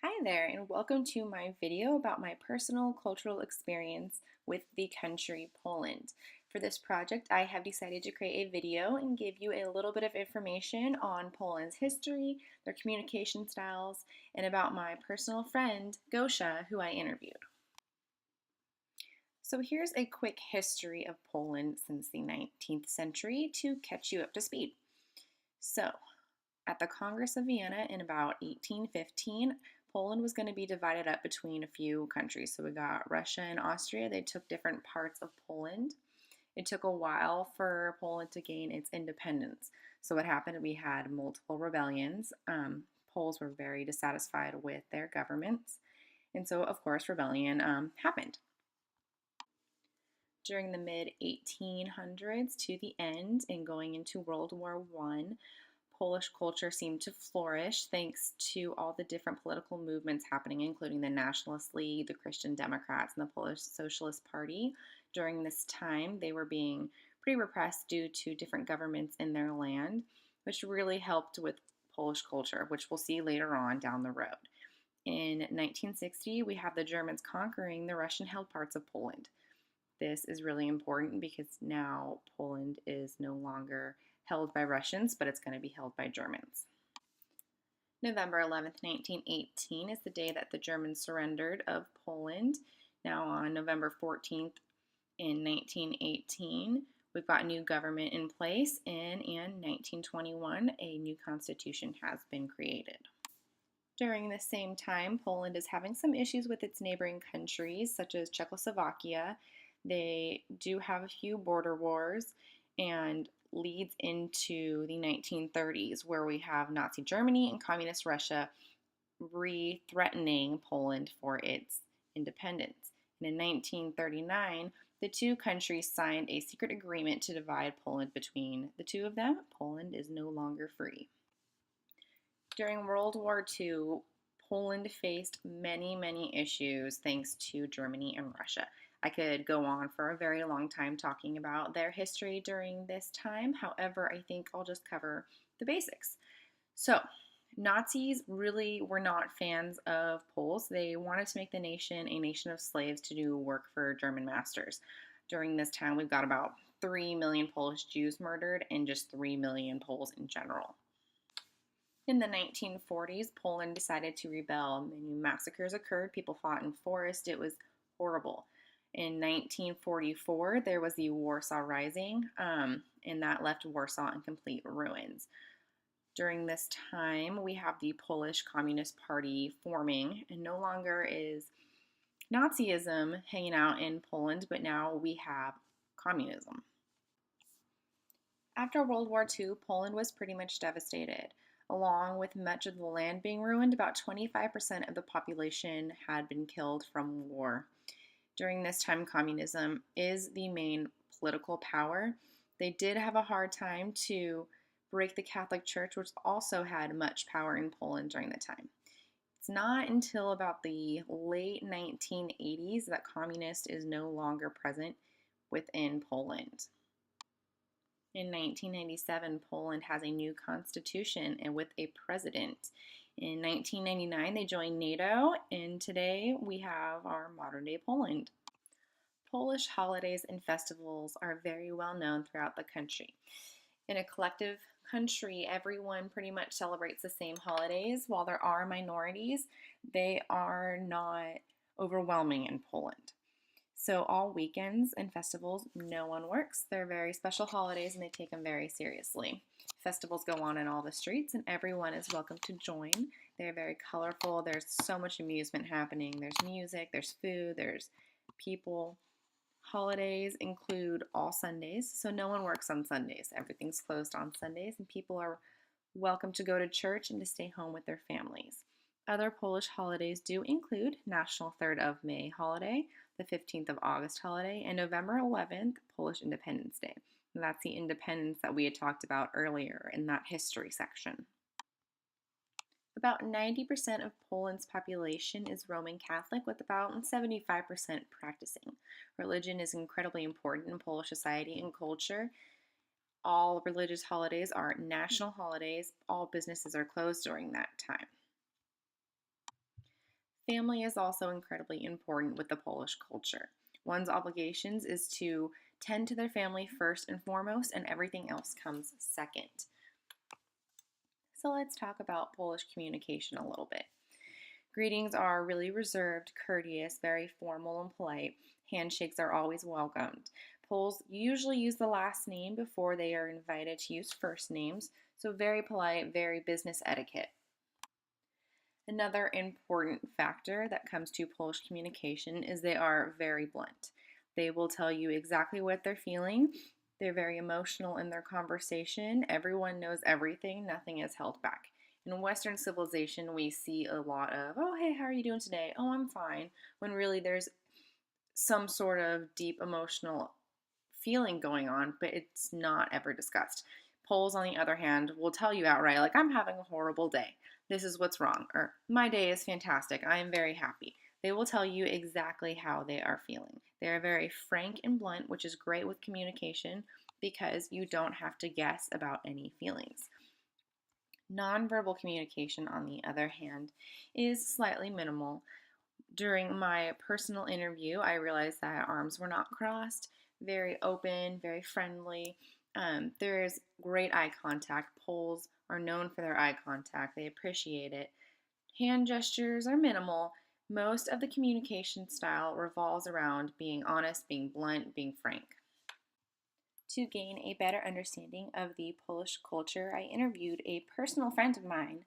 Hi there, and welcome to my video about my personal cultural experience with the country Poland. For this project, I have decided to create a video and give you a little bit of information on Poland's history, their communication styles, and about my personal friend, Gosia, who I interviewed. So here's a quick history of Poland since the 19th century to catch you up to speed. So, at the Congress of Vienna in about 1815, Poland was going to be divided up between a few countries. So we got Russia and Austria. They took different parts of Poland. It took a while for Poland to gain its independence. So what happened? We had multiple rebellions. Poles were very dissatisfied with their governments. And so, of course, rebellion happened. During the mid 1800s to the end and going into World War I, Polish culture seemed to flourish thanks to all the different political movements happening, including the Nationalist League, the Christian Democrats, and the Polish Socialist Party. During this time, they were being pretty repressed due to different governments in their land, which really helped with Polish culture, which we'll see later on down the road. In 1960, we have the Germans conquering the Russian held parts of Poland. This is really important because now Poland is no longer held by Russians, but it's going to be held by Germans. November 11th, 1918 is the day that the Germans surrendered of Poland. Now on November 14th in 1918, we've got a new government in place, and in 1921, a new constitution has been created. During the same time, Poland is having some issues with its neighboring countries, such as Czechoslovakia. They do have a few border wars and leads into the 1930s, where we have Nazi Germany and Communist Russia re-threatening Poland for its independence. And in 1939, the two countries signed a secret agreement to divide Poland between the two of them. Poland is no longer free. During World War II, Poland faced many issues thanks to Germany and Russia. I could go on for a very long time talking about their history during this time. However, I think I'll just cover the basics. So, Nazis really were not fans of Poles. They wanted to make the nation a nation of slaves to do work for German masters. During this time, we've got about 3 million Polish Jews murdered and just 3 million Poles in general. In the 1940s, Poland decided to rebel. Many massacres occurred. People fought in forests. It was horrible. In 1944, there was the Warsaw Rising, and that left Warsaw in complete ruins. During this time, we have the Polish Communist Party forming, and no longer is Nazism hanging out in Poland, but now we have communism. After World War II, Poland was pretty much devastated. Along with much of the land being ruined, about 25% of the population had been killed from war. During this time, communism is the main political power. They did have a hard time to break the Catholic Church, which also had much power in Poland during the time. It's not until about the late 1980s that communist is no longer present within Poland. In 1997, Poland has a new constitution and with a president. In 1999, they joined NATO, and today we have our modern day Poland. Polish holidays and festivals are very well known throughout the country. In a collective country, everyone pretty much celebrates the same holidays. While there are minorities, they are not overwhelming in Poland. So all weekends and festivals, no one works. They're very special holidays and they take them very seriously. Festivals go on in all the streets and everyone is welcome to join. They're very colorful. There's so much amusement happening. There's music, there's food, there's people. Holidays include all Sundays, so no one works on Sundays. Everything's closed on Sundays and people are welcome to go to church and to stay home with their families. Other Polish holidays do include National 3rd of May holiday, the 15th of August holiday, and November 11th, Polish Independence Day. And that's the independence that we had talked about earlier in that history section. About 90% of Poland's population is Roman Catholic, with about 75% practicing. Religion is incredibly important in Polish society and culture. All religious holidays are national holidays. All businesses are closed during that time. Family is also incredibly important with the Polish culture. One's obligations is to tend to their family first and foremost, and everything else comes second. So let's talk about Polish communication a little bit. Greetings are really reserved, courteous, very formal and polite. Handshakes are always welcomed. Poles usually use the last name before they are invited to use first names, so very polite, very business etiquette. Another important factor that comes to Polish communication is they are very blunt. They will tell you exactly what they're feeling. They're very emotional in their conversation. Everyone knows everything, nothing is held back. In Western civilization, we see a lot of, oh, hey, how are you doing today? Oh, I'm fine. When really there's some sort of deep emotional feeling going on, but it's not ever discussed. Poles, on the other hand, will tell you outright, like, I'm having a horrible day. This is what's wrong. Or, my day is fantastic. I am very happy. They will tell you exactly how they are feeling. They are very frank and blunt, which is great with communication because you don't have to guess about any feelings. Nonverbal communication, on the other hand, is slightly minimal. During my personal interview, I realized that arms were not crossed, very open, very friendly. There's great eye contact. Poles are known for their eye contact, they appreciate it. Hand gestures are minimal. Most of the communication style revolves around being honest, being blunt, being frank. To gain a better understanding of the Polish culture, I interviewed a personal friend of mine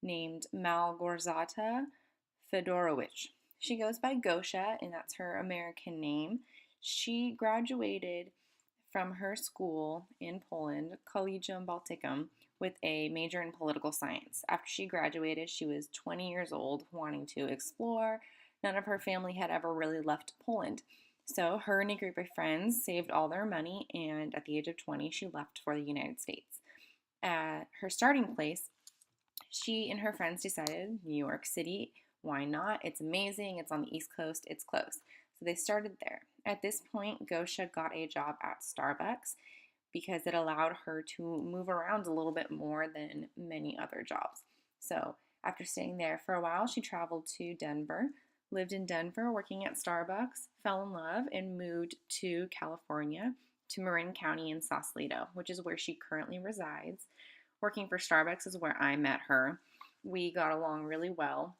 named Malgorzata Fedorowicz. She goes by Gosha, and that's her American name. She graduated from her school in Poland, Collegium Balticum, with a major in political science. After she graduated, she was 20 years old, wanting to explore. None of her family had ever really left Poland. So her and a group of friends saved all their money, and at the age of 20, she left for the United States. At her starting place, she and her friends decided New York City, why not? It's amazing. It's on the East Coast. It's close. So they started there. At this point, Gosha got a job at Starbucks because it allowed her to move around a little bit more than many other jobs. So after staying there for a while, she traveled to Denver, lived in Denver working at Starbucks, fell in love, and moved to California, to Marin County in Sausalito, which is where she currently resides. Working for Starbucks is where I met her. We got along really well.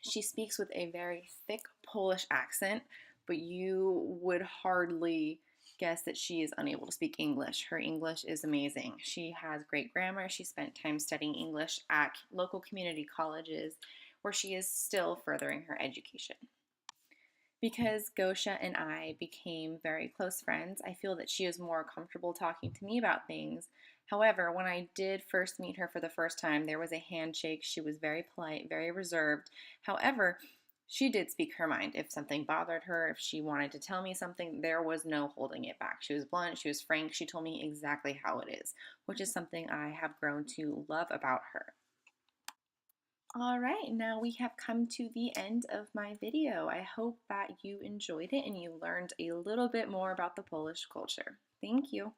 She speaks with a very thick Polish accent, but you would hardly guess that she is unable to speak English. Her English is amazing. She has great grammar. She spent time studying English at local community colleges where she is still furthering her education. Because Gosha and I became very close friends, I feel that she is more comfortable talking to me about things. However, when I did first meet her for the first time, there was a handshake. She was very polite, very reserved. However, she did speak her mind. If something bothered her, if she wanted to tell me something, there was no holding it back. She was blunt, she was frank, she told me exactly how it is, which is something I have grown to love about her. All right, now we have come to the end of my video. I hope that you enjoyed it and you learned a little bit more about the Polish culture. Thank you.